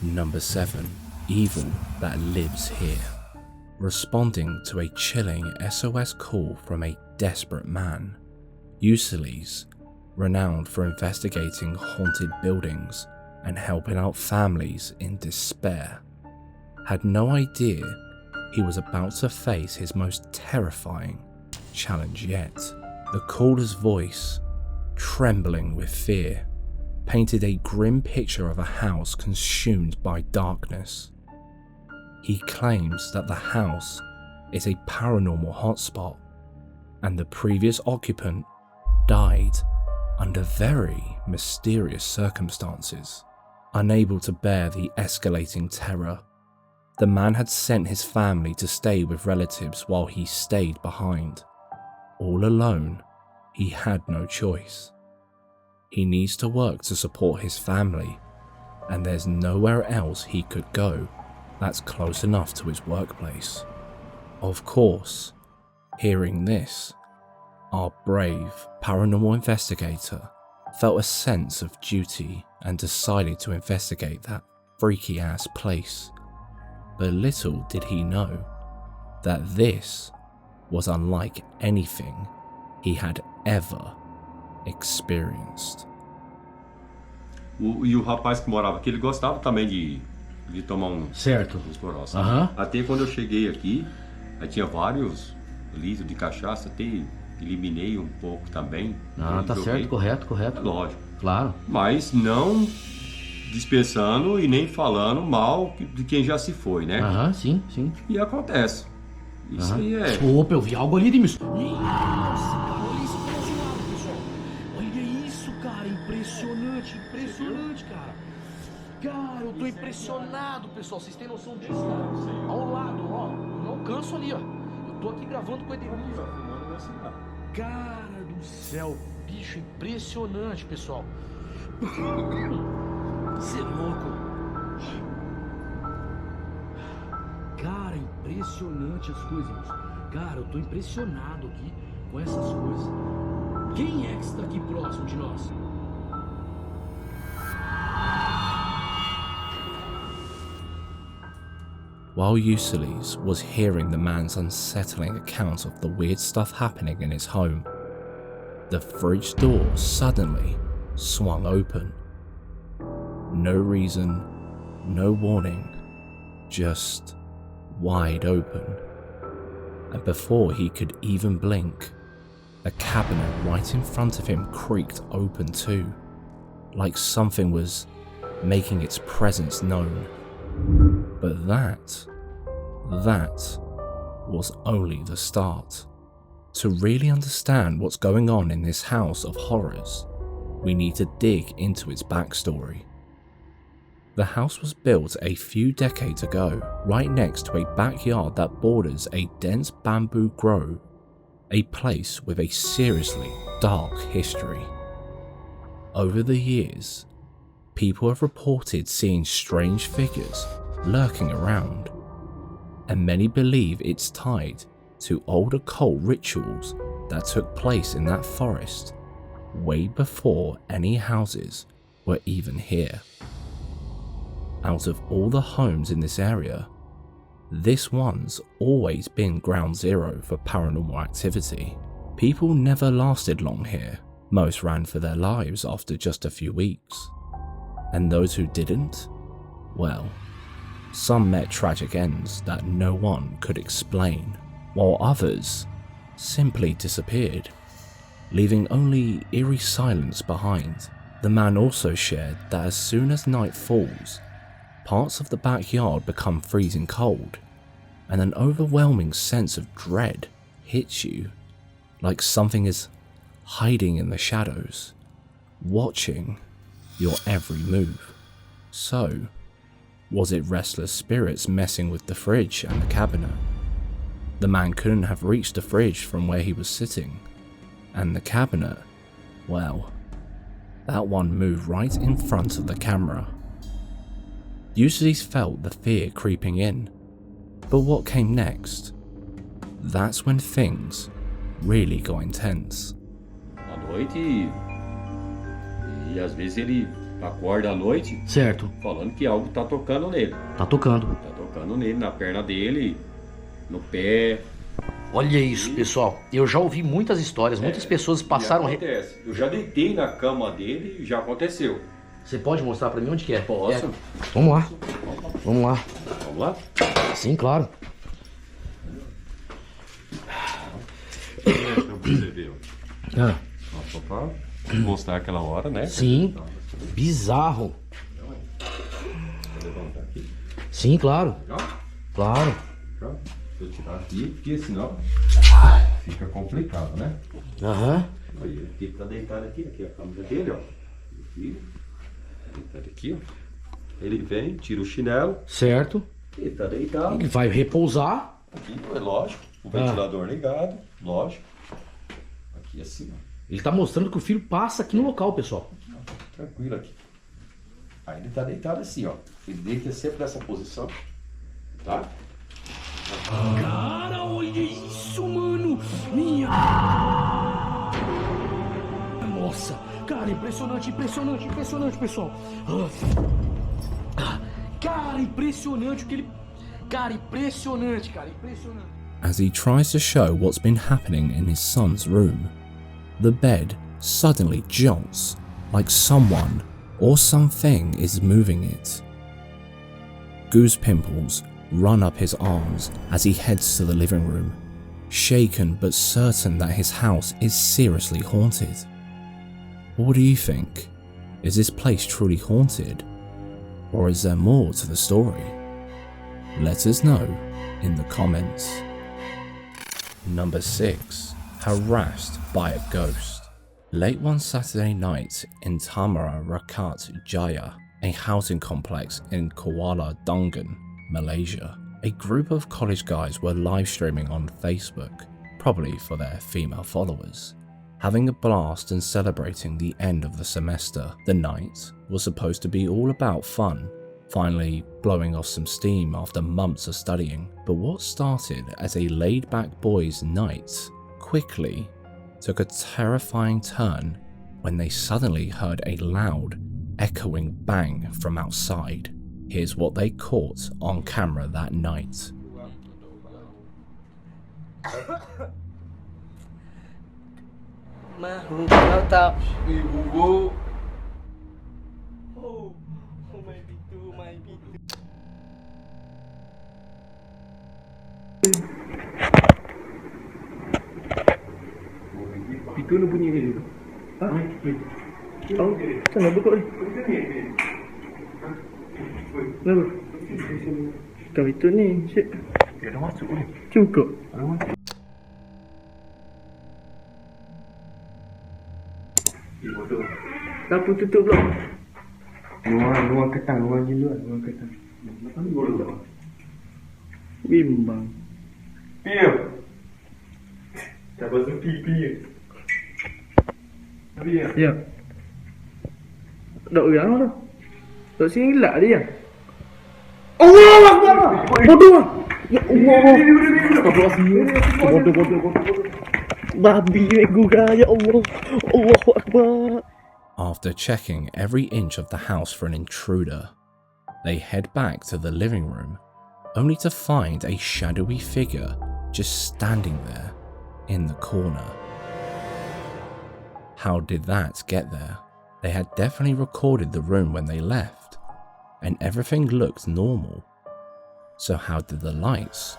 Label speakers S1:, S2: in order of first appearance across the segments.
S1: Number 7. Evil that lives here. Responding to a chilling SOS call from a desperate man, Ulysses, renowned for investigating haunted buildings and helping out families in despair, had no idea he was about to face his most terrifying challenge yet. The caller's voice, trembling with fear, painted a grim picture of a house consumed by darkness. He claims that the house is a paranormal hotspot, and the previous occupant died under very mysterious circumstances. Unable to bear the escalating terror, the man had sent his family to stay with relatives while he stayed behind. All alone, he had no choice. He needs to work to support his family, and there's nowhere else he could go that's close enough to his workplace. Of course, hearing this, our brave paranormal investigator felt a sense of duty and decided to investigate that freaky ass place. But little did he know that this was unlike anything he had ever experienced.
S2: E o rapaz que morava aqui, ele gostava também de tomar uns gorós. Até quando eu cheguei aqui, aí tinha vários litros de cachaça, até eliminei um pouco também.
S3: Ah, tá certo, correto.
S2: É lógico.
S3: Claro.
S2: Mas não dispensando e nem falando mal de quem já se foi, né?
S3: Sim.
S2: E acontece. Isso aí é...
S3: Opa, eu vi algo ali de
S4: Nossa, cara, olha isso do nosso lado, pessoal. Olha isso, cara, impressionante, cara. Cara, eu tô impressionado, pessoal. Vocês têm noção disso, cara? Ao lado, ó. Não alcanço ali, ó. Eu tô aqui gravando com o Edemir, ó. Cara do céu, bicho, impressionante, pessoal. Você é louco. Cara, impressionante as coisas, irmãos. Cara, eu tô impressionado aqui com essas coisas. Quem é que está aqui próximo de nós?
S1: While Ulysses was hearing the man's unsettling account of the weird stuff happening in his home, the fridge door suddenly swung open. No reason, no warning, just wide open. And before he could even blink, a cabinet right in front of him creaked open too, like something was making its presence known. But that was only the start. To really understand what's going on in this house of horrors, we need to dig into its backstory. The house was built a few decades ago, right next to a backyard that borders a dense bamboo grove, a place with a seriously dark history. Over the years, people have reported seeing strange figures lurking around, and many believe it's tied to old occult rituals that took place in that forest way before any houses were even here. Out of all the homes in this area, this one's always been ground zero for paranormal activity. People never lasted long here. Most ran for their lives after just a few weeks. And those who didn't? Well, some met tragic ends that no one could explain, while others simply disappeared, leaving only eerie silence behind. The man also shared that as soon as night falls, parts of the backyard become freezing cold, and an overwhelming sense of dread hits you, like something is hiding in the shadows, watching your every move. So, was it restless spirits messing with the fridge and the cabinet? The man couldn't have reached the fridge from where he was sitting, and the cabinet, well, that one moved right in front of the camera. Ulysses felt the fear creeping in, but what came next? That's when things really got intense.
S2: À noite, E às vezes ele acorda à noite.
S3: Certo.
S2: Falando que algo tá tocando nele.
S3: Tá tocando.
S2: Tá tocando nele, na perna dele, no pé.
S3: Olha isso, pessoal. Eu já ouvi muitas histórias, muitas pessoas passaram...
S2: Acontece. Eu já deitei na cama dele e já aconteceu.
S3: Você pode mostrar pra mim onde que é?
S2: Posso.
S3: Vamos lá. Vamos lá.
S2: Vamos lá?
S3: Sim, claro. Ah.
S2: Só pra mostrar aquela hora, né?
S3: Sim. Bizarro.
S2: Vou levantar aqui.
S3: Sim, claro.
S2: Já?
S3: Claro.
S2: Já? Se eu tirar aqui, porque senão fica complicado, né?
S3: Aham.
S2: Aí ele tá deitado aqui a câmera dele, ó. Aqui. Deitado aqui, ó. Ele vem, tira o chinelo.
S3: Certo.
S2: Ele tá deitado.
S3: Ele vai repousar.
S2: Aqui, é lógico. O ventilador ligado, lógico. Aqui assim, ó.
S3: Ele tá mostrando que o filho passa aqui no local, pessoal.
S2: Aqui, ó. Tranquilo aqui. Aí ele tá deitado assim, ó. Ele deita sempre nessa posição. Tá?
S4: Cara, olha isso, mano. Minha... Nossa, cara, impressionante, impressionante, impressionante, pessoal. Cara, impressionante o que ele... Cara, impressionante, cara, impressionante.
S1: As he tries to show what's been happening in his son's room, the bed suddenly jolts like someone or something is moving it. Goose Pimples run up his arms as he heads to the living room, shaken but certain that his house is seriously haunted. What do you think? Is this place truly haunted? Or is there more to the story? Let us know in the comments. Number 6. Harassed by a ghost. Late one Saturday night in Tamara Rakat Jaya, a housing complex in Kuala Dungan, Malaysia, a group of college guys were live streaming on Facebook, probably for their female followers. Having a blast and celebrating the end of the semester, the night was supposed to be all about fun, finally blowing off some steam after months of studying. But what started as a laid-back boys' night quickly took a terrifying turn when they suddenly heard a loud, echoing bang from outside. Here's what they caught on camera that night.
S5: Itu nak bunyi dia. Ha? Oh, sana buka ni. Kenapa? Kau itu ni, cik.
S2: Dia dah masuk ni.
S5: Cukup. Lampu tutup pula. Luar ketang, luar je luar ketang. Bimbang. Diam. Tak pasal pipi je. Ya. Tak orang tu. Tak sini gelap dia. Allah Akbar. Bodoh. Ya Allah. Bodoh. Babi gua ya Allah. Allahu Akbar.
S1: After checking every inch of the house for an intruder, they head back to the living room, only to find a shadowy figure just standing there in the corner. How did that get there? They had definitely recorded the room when they left, and everything looked normal. So how did the lights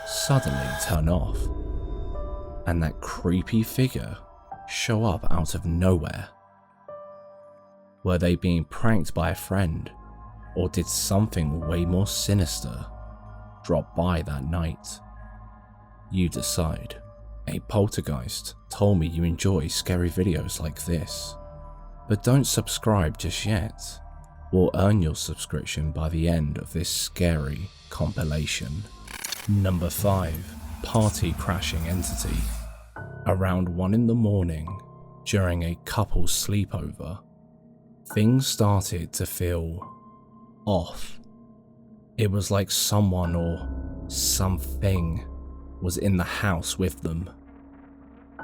S1: suddenly turn off, and that creepy figure show up out of nowhere? Were they being pranked by a friend, or did something way more sinister drop by that night? You decide. A poltergeist told me you enjoy scary videos like this, but don't subscribe just yet. We'll earn your subscription by the end of this scary compilation. Number 5. Party crashing entity. Around 1 in the morning, during a couple's sleepover, things started to feel off. It was like someone or something was in the house with them.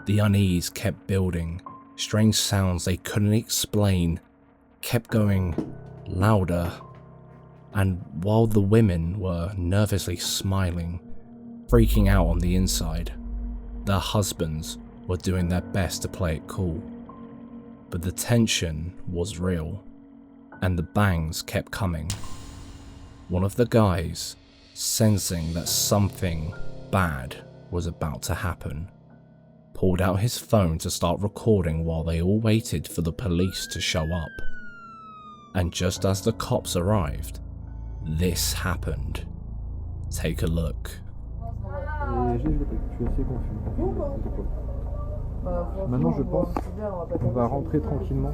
S1: The unease kept building, strange sounds they couldn't explain kept going louder, and while the women were nervously smiling, freaking out on the inside, their husbands were doing their best to play it cool. But the tension was real, and the bangs kept coming. One of the guys, sensing that something bad was about to happen, pulled out his phone to start recording while they all waited for the police to show up. And just as the cops arrived, this happened. Take a look.
S5: Maintenant je pense qu'on va rentrer tranquillement.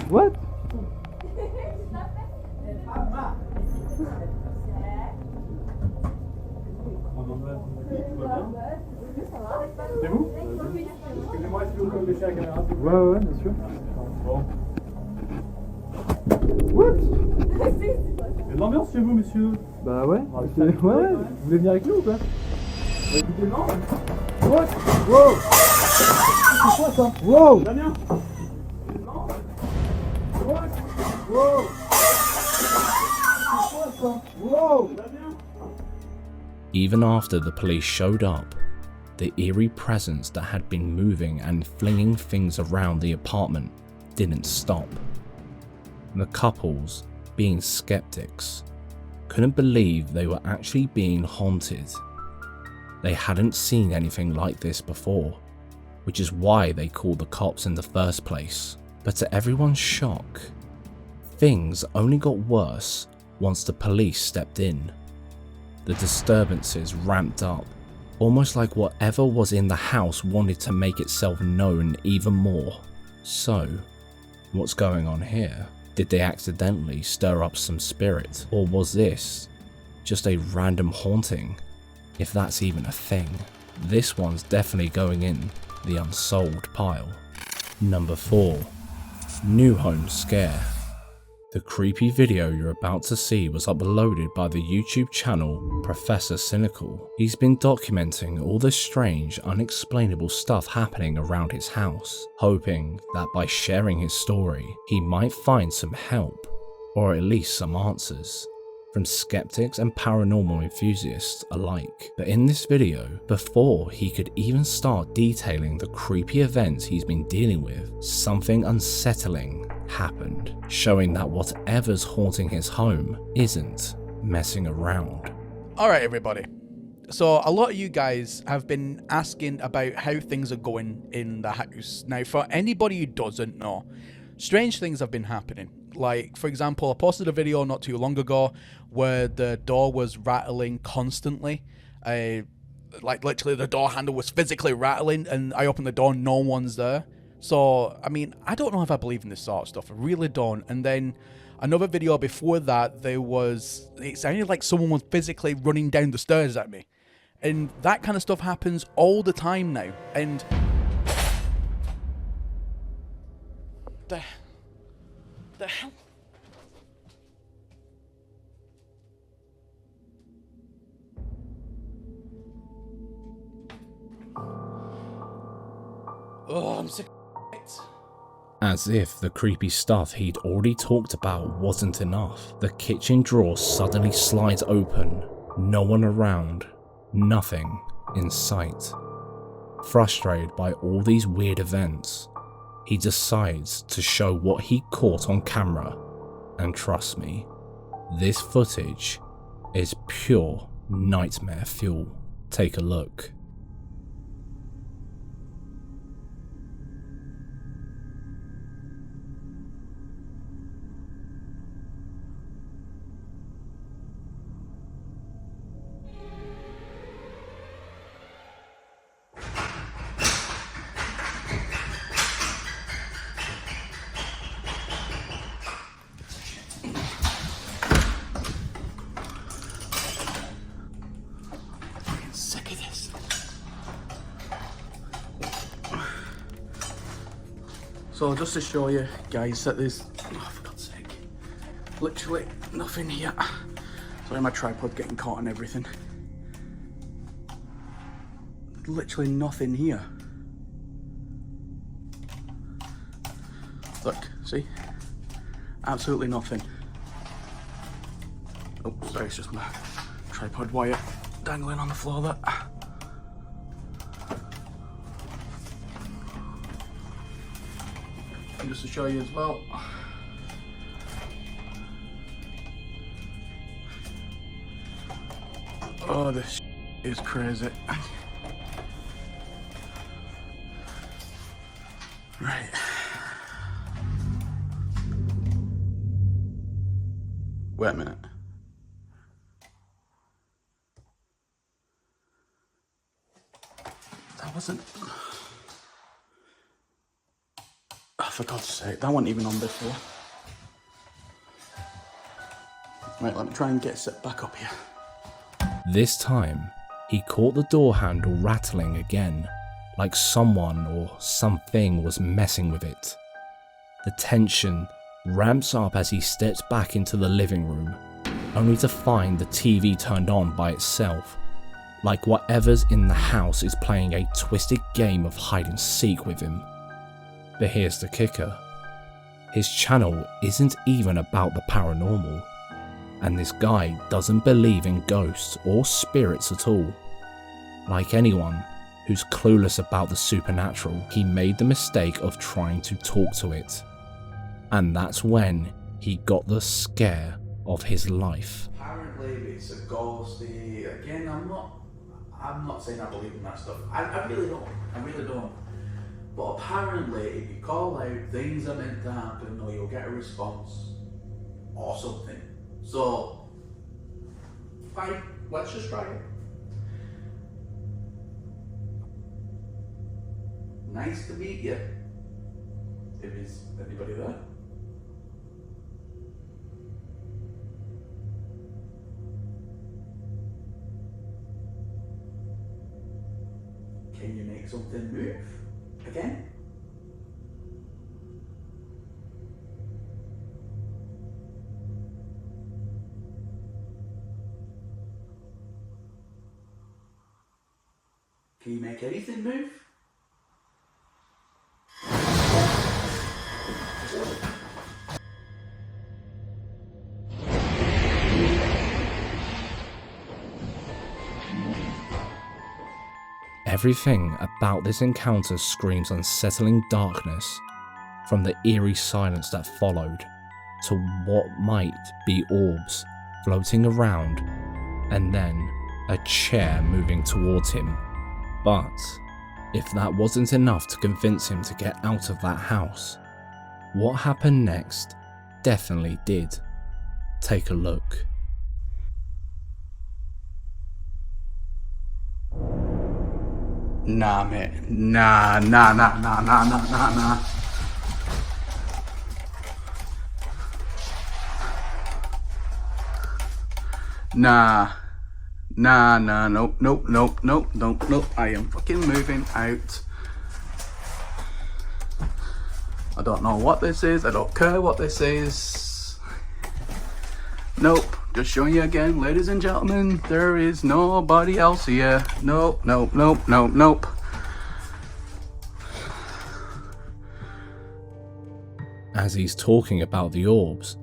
S5: What? C'est vous? Excusez-moi, est-ce que vous pouvez baisser la caméra? Ouais, bien sûr. Bon. What? Il y a de l'ambiance chez vous, monsieur? Bah ouais. Ouais. Vous voulez venir avec nous ou pas? Bah écoutez, non. What? Wow! C'est quoi ça? Wow! Damien! Non? What? Wow! C'est quoi ça? Wow! Damien!
S1: Even after the police showed up, the eerie presence that had been moving and flinging things around the apartment didn't stop. The couples, being skeptics, couldn't believe they were actually being haunted. They hadn't seen anything like this before, which is why they called the cops in the first place. But to everyone's shock, things only got worse once the police stepped in. The disturbances ramped up, almost like whatever was in the house wanted to make itself known even more. So, what's going on here? Did they accidentally stir up some spirit, or was this just a random haunting? If that's even a thing. This one's definitely going in the unsolved pile. Number 4. New home scare. The creepy video you're about to see was uploaded by the YouTube channel Professor Cynical. He's been documenting all the strange, unexplainable stuff happening around his house, hoping that by sharing his story, he might find some help, or at least some answers, from skeptics and paranormal enthusiasts alike. But in this video, before he could even start detailing the creepy events he's been dealing with, something unsettling happened, showing that whatever's haunting his home isn't messing around.
S4: Alright everybody, so a lot of you guys have been asking about how things are going in the house. Now for anybody who doesn't know, strange things have been happening. Like, for example, I posted a video not too long ago where the door was rattling constantly. Like, literally the door handle was physically rattling, and I opened the door, no one's there. So, I mean, I don't know if I believe in this sort of stuff. I really don't. And then another video before that, it sounded like someone was physically running down the stairs at me. And that kind of stuff happens all the time now. And the hell? Oh, I'm sick of it.
S1: As if the creepy stuff he'd already talked about wasn't enough, the kitchen drawer suddenly slides open, no one around, nothing in sight. Frustrated by all these weird events, he decides to show what he caught on camera, and trust me, this footage is pure nightmare fuel. Take a look.
S4: So just to show you guys that there's, oh for God's sake, literally nothing here. Sorry, my tripod getting caught on everything. Literally nothing here. Look, see? Absolutely nothing. Oh, sorry, it's just my tripod wire dangling on the floor there. And just to show you as well. Oh, this is crazy. Right. Wait a minute. That wasn't... Oh, for God's sake, that wasn't even on before. Right, let me try and get set back up here.
S1: This time, he caught the door handle rattling again, like someone or something was messing with it. The tension ramps up as he steps back into the living room, only to find the TV turned on by itself, like whatever's in the house is playing a twisted game of hide and seek with him. But here's the kicker. His channel isn't even about the paranormal, and this guy doesn't believe in ghosts or spirits at all. Like anyone who's clueless about the supernatural, he made the mistake of trying to talk to it. And that's when he got the scare of his life.
S4: Apparently it's a ghost. Again, I'm not saying I believe in that stuff. I really don't. But apparently if you call out, things are meant to happen or you'll get a response or something. So, fine, let's just try it. Nice to meet you. Is anybody there? Can you make something move? Again? Can you make anything move?
S1: Everything about this encounter screams unsettling darkness, from the eerie silence that followed to what might be orbs floating around, and then a chair moving towards him. But if that wasn't enough to convince him to get out of that house, what happened next definitely did. Take a look.
S4: Nah, mate. Nah. Nope. I am fucking moving out. I don't know what this is. I don't care what this is. Nope. Just showing you again, ladies and gentlemen, there is nobody else here. Nope.
S1: As he's talking about the orbs,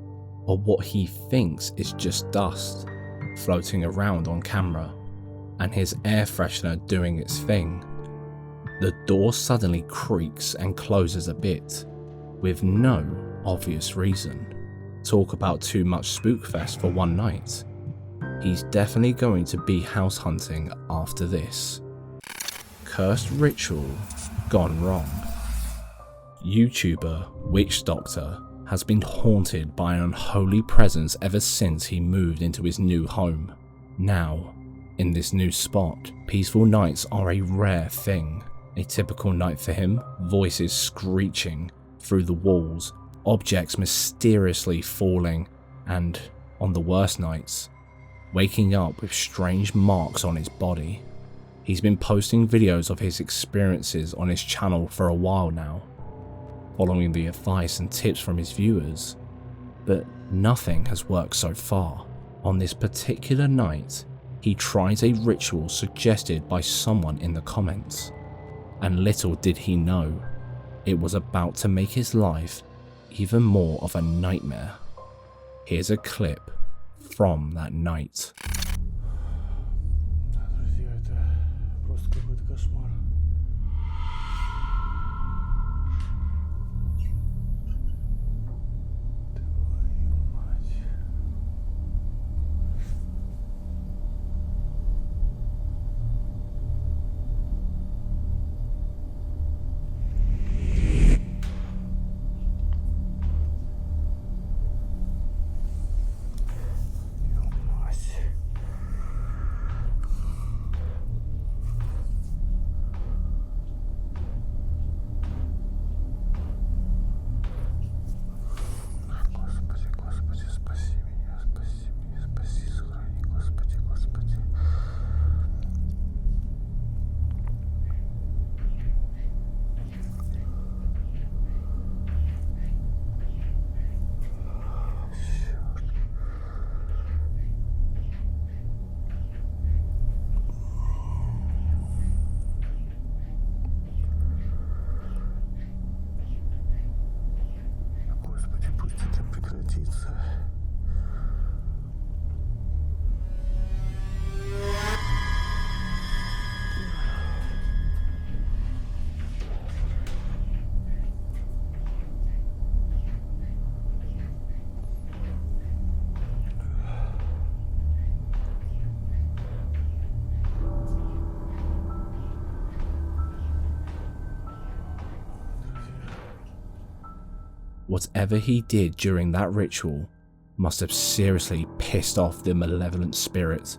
S1: or what he thinks is just dust, floating around on camera, and his air freshener doing its thing, the door suddenly creaks and closes a bit, with no obvious reason. Talk about too much SPOOKFEST for one night. He's definitely going to be house hunting after this. Cursed ritual gone wrong. YouTuber Witch Doctor has been haunted by an unholy presence ever since he moved into his new home. Now, in this new spot, peaceful nights are a rare thing. A typical night for him, voices screeching through the walls, objects mysteriously falling, and, on the worst nights, waking up with strange marks on his body. He's been posting videos of his experiences on his channel for a while now, following the advice and tips from his viewers, but nothing has worked so far. On this particular night, he tried a ritual suggested by someone in the comments, and little did he know, it was about to make his life even more of a nightmare. Here's a clip from that night.
S5: Друзья, это просто какой-то кошмар.
S1: Whatever he did during that ritual must have seriously pissed off the malevolent spirit.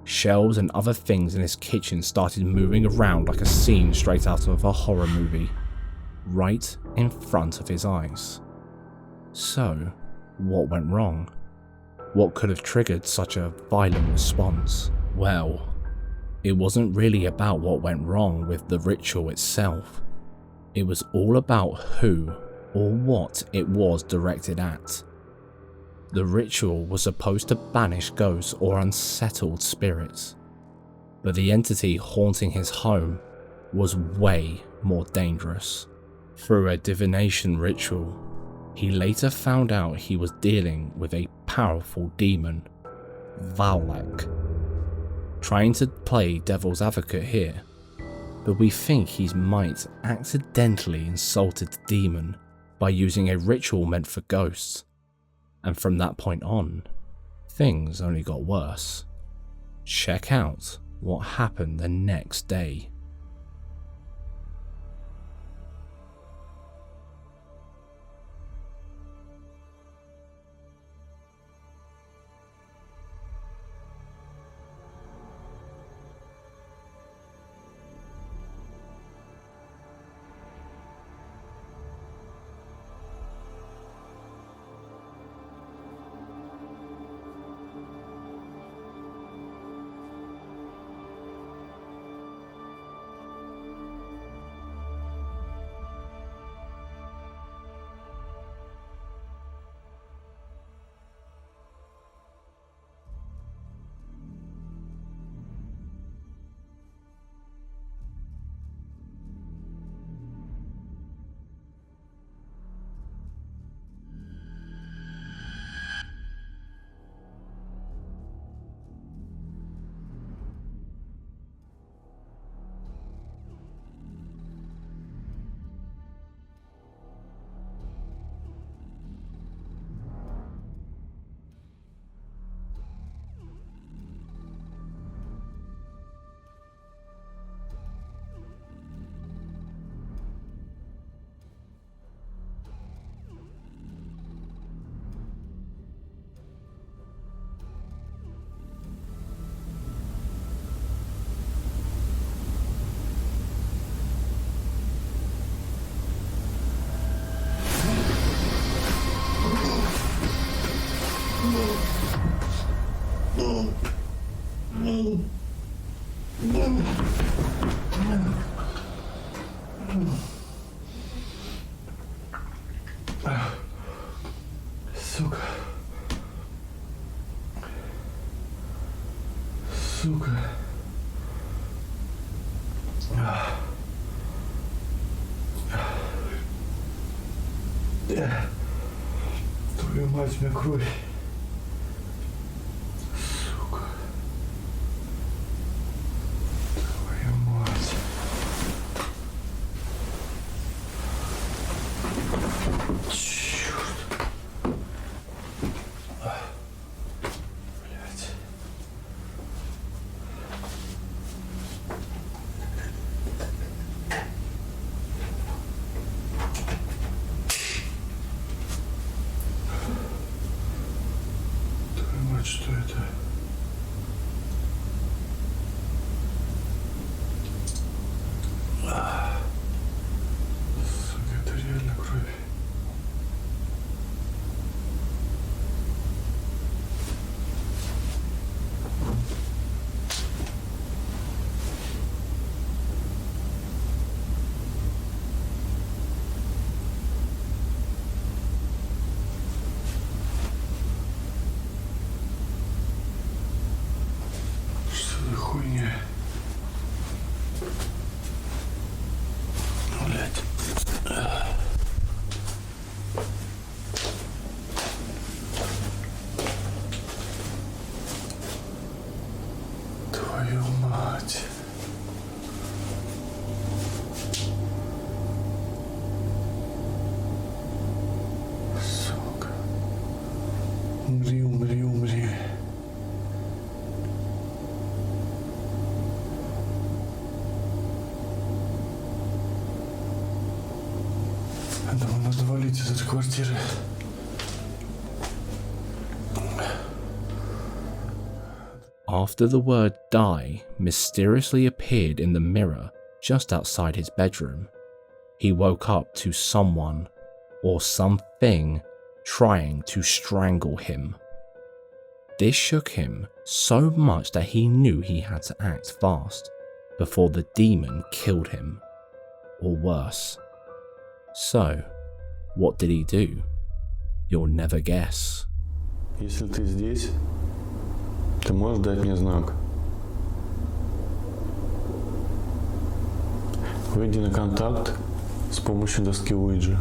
S1: Shelves and other things in his kitchen started moving around like a scene straight out of a horror movie, right in front of his eyes. So, what went wrong? What could have triggered such a violent response? Well, it wasn't really about what went wrong with the ritual itself. It was all about who or what it was directed at. The ritual was supposed to banish ghosts or unsettled spirits, but the entity haunting his home was way more dangerous. Through a divination ritual, he later found out he was dealing with a powerful demon, Valak. Trying to play devil's advocate here, but we think he might accidentally insulted the demon by using a ritual meant for ghosts, and from that point on, things only got worse. Check out what happened the next day.
S5: Сука. Сука. Твою мать, у меня кровь. Сука. Твою мать. Черт. Блять. Что это? Сука, это реально кровь. Хуйня. Блять. Твою мать. Сука. Умри, умри, умри. Я думаю, надо валить из этой квартиры.
S1: After the word die mysteriously appeared in the mirror just outside his bedroom, he woke up to someone or something trying to strangle him. This shook him so much that he knew he had to act fast before the demon killed him, or worse. So, what did he do? You'll never guess.
S5: Если ты здесь, ты можешь дать мне знак. Выйди на контакт с помощью доски Уиджи.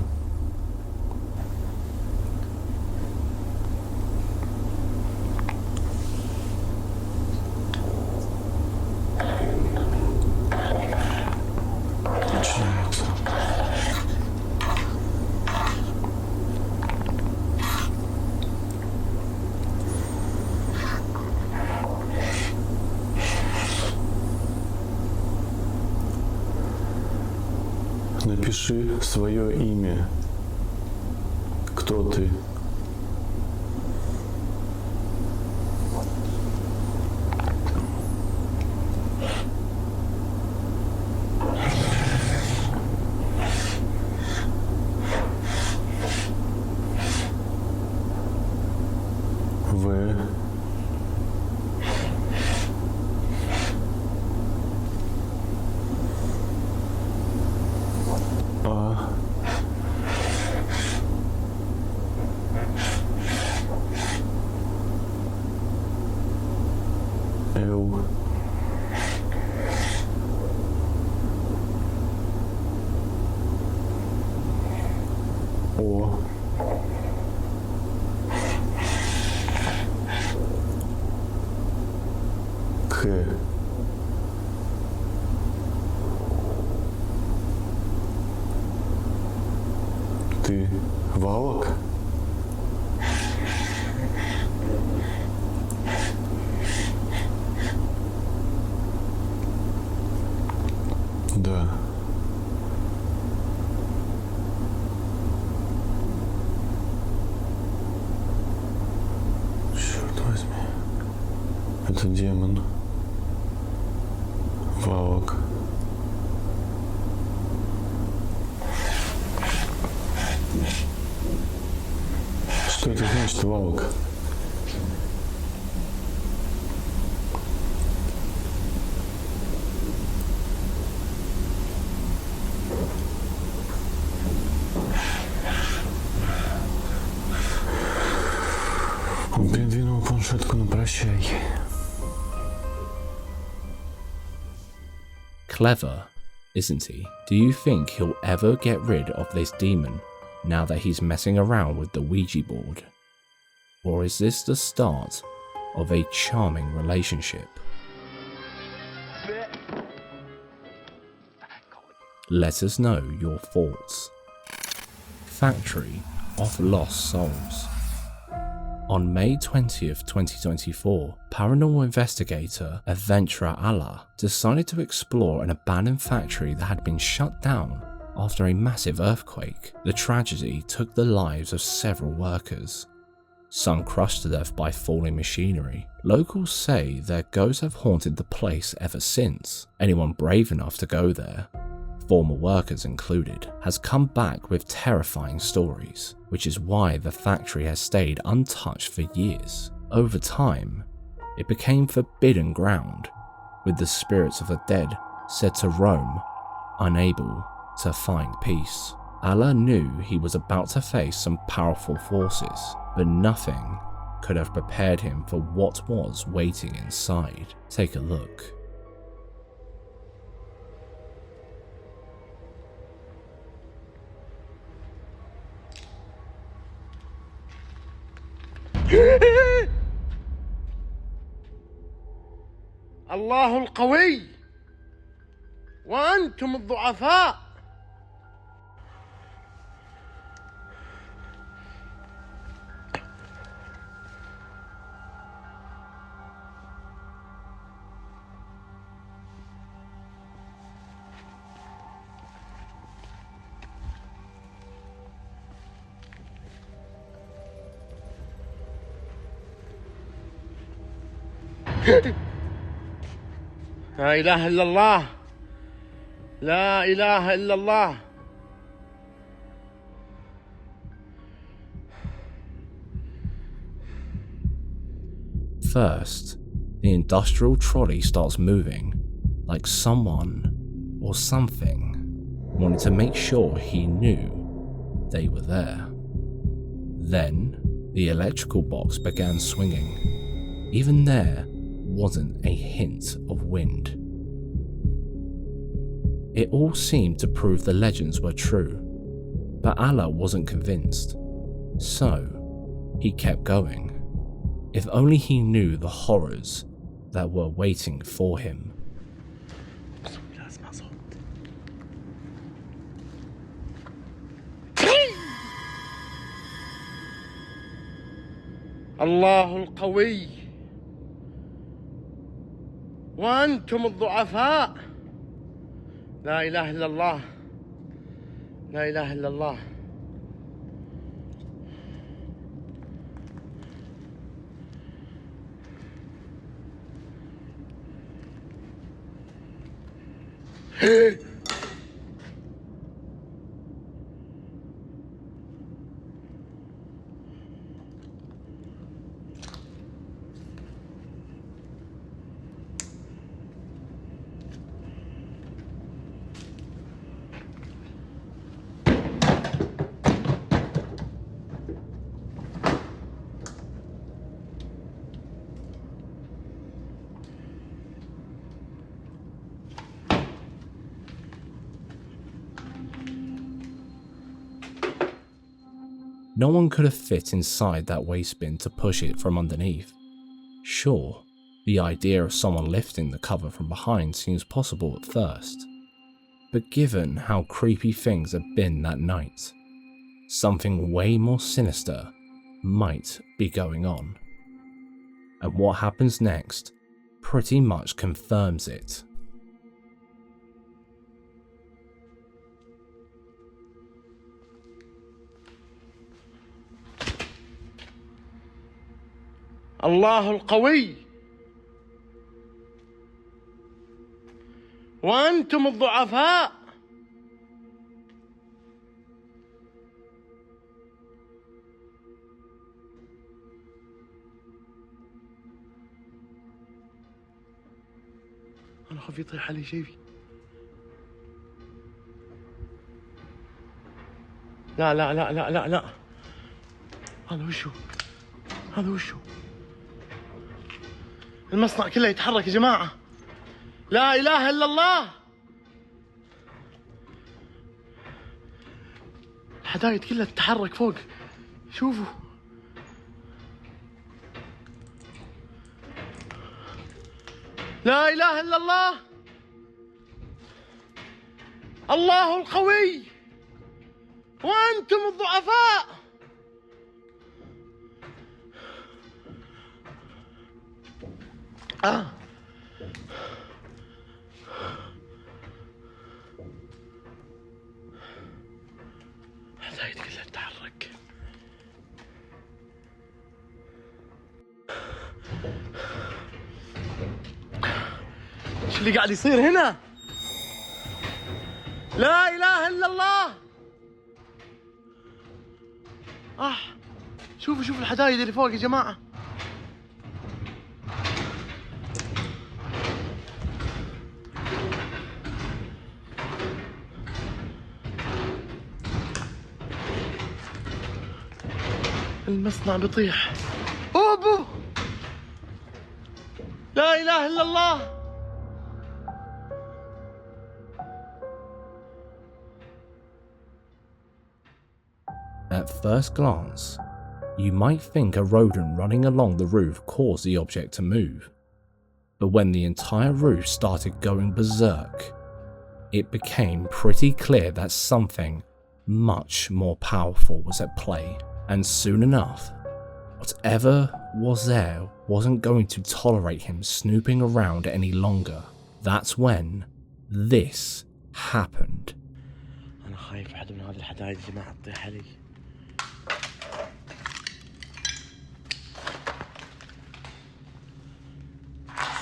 S5: Начинается. Напиши свое имя. Кто ты? В. А. Л. О. К. Ты Валок? Да. Черт возьми. Это демон. Валок. Что это значит, Валок? Он передвинул планшетку на прощай.
S1: Clever, isn't he? Do you think he'll ever get rid of this demon now that he's messing around with the Ouija board? Or is this the start of a charming relationship? Let us know your thoughts. Factory of Lost Souls. On May 20th, 2024, paranormal investigator Adventurer Allah decided to explore an abandoned factory that had been shut down after a massive earthquake. The tragedy took the lives of several workers, some crushed to death by falling machinery. Locals say their ghosts have haunted the place ever since. Anyone brave enough to go there, former workers included, has come back with terrifying stories, which is why the factory has stayed untouched for years. Over time, it became forbidden ground, with the spirits of the dead said to roam, unable to find peace. Allah knew he was about to face some powerful forces, but nothing could have prepared him for what was waiting inside. Take a look.
S4: الله القوي وأنتم الضعفاء. لا إله إلا الله، لا إله إلا الله.
S1: First, the industrial trolley starts moving, like someone or something wanted to make sure he knew they were there. Then, the electrical box began swinging. Even there wasn't a hint of wind. It all seemed to prove the legends were true, but Allah wasn't convinced. So, he kept going. If only he knew the horrors that were waiting for him.
S4: الله القوي وأنتم الضعفاء. لا إله إلا الله، لا إله إلا الله.
S1: No one could have fit inside that waste bin to push it from underneath. Sure, the idea of someone lifting the cover from behind seems possible at first, but given how creepy things have been that night, something way more sinister might be going on. And what happens next pretty much confirms it.
S4: الله القوي وأنتم الضعفاء. أنا خاف يطيح علي شيء. لا لا لا لا لا لا، هذا وشو؟ هذا وشو؟ المصنع كله يتحرك يا جماعة. لا إله إلا الله. الحدايد كلها تتحرك فوق، شوفوا. لا إله إلا الله. الله القوي وأنتم الضعفاء. لا يتكلم، تحرك. ايش اللي قاعد يصير هنا؟ لا اله الا الله. شوفوا الحدايد اللي فوق يا جماعه. المصنع بيطيح. اوبو، لا اله الا الله.
S1: At first glance, you might think a rodent running along the roof caused the object to move. But when the entire roof started going berserk, it became pretty clear that something much more powerful was at play. And soon enough, whatever was there wasn't going to tolerate him snooping around any longer. That's when this happened.
S4: أنا خايف أحد من هذه الحدايد يا جماعة تطيح علي.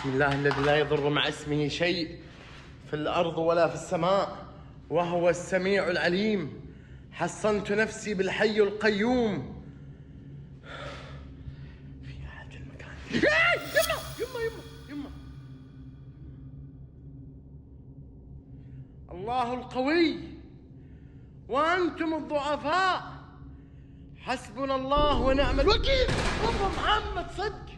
S4: بسم الله الذي لا يضر مع اسمه شيء في الأرض ولا في السماء وهو السميع العليم. حصنت نفسي بالحي القيوم. في أحد في المكان. يما الله القوي وأنتم الضعفاء. حسبنا الله ونعم الوكيل. أبو محمد صدق.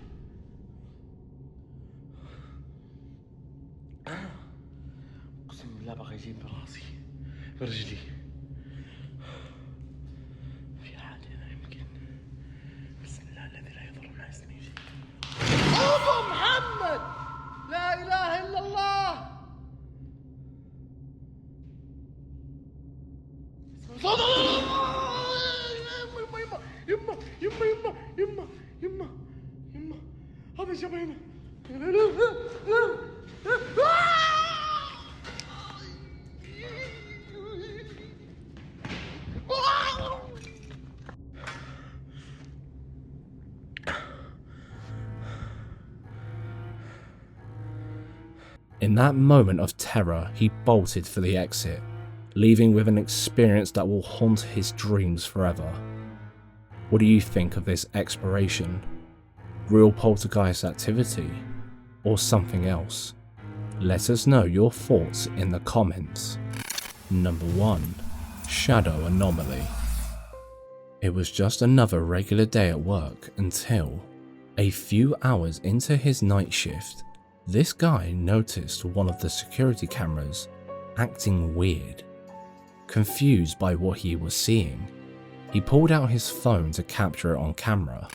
S4: أقسم بالله بغى يجيب براسي برجلي. في أحد هنا يمكن. بسم الله الذي لا يضر مع اسمه شيء. أبو محمد، لا إله إلا الله. يما هذا شبهنا.
S1: In that moment of terror, he bolted for the exit, leaving with an experience that will haunt his dreams forever. What do you think of this exploration? Real poltergeist activity? Or something else? Let us know your thoughts in the comments. Number 1. Shadow Anomaly. It was just another regular day at work until, a few hours into his night shift, this guy noticed one of the security cameras acting weird. Confused by what he was seeing, he pulled out his phone to capture it on camera.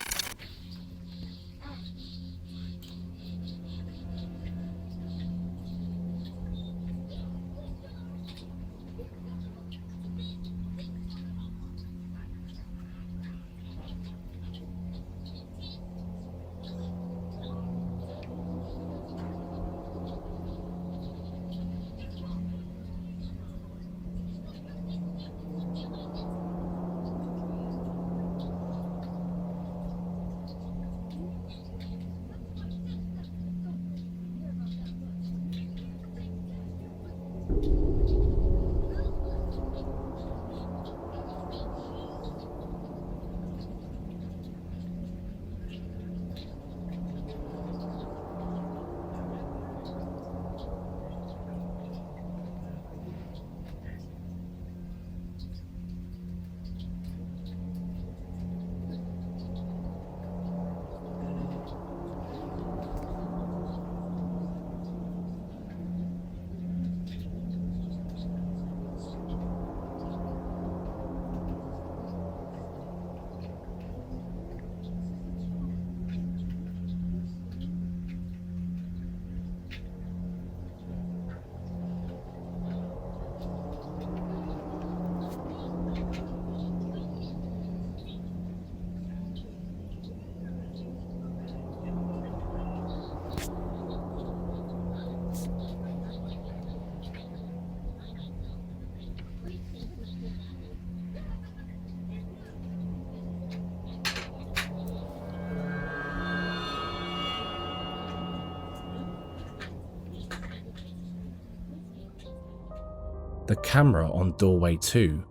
S1: The camera on doorway 2,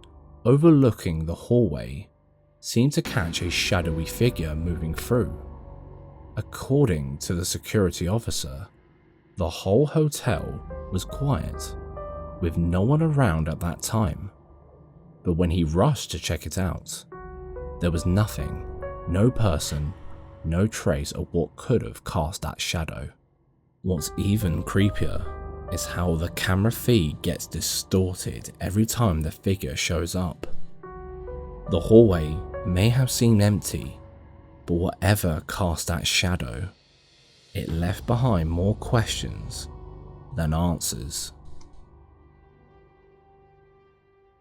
S1: overlooking the hallway, seemed to catch a shadowy figure moving through. According to the security officer, the whole hotel was quiet, with no one around at that time. But when he rushed to check it out, there was nothing, no person, no trace of what could have cast that shadow. What's even creepier is how the camera feed gets distorted every time the figure shows up. The hallway may have seemed empty, but whatever cast that shadow, it left behind more questions than answers.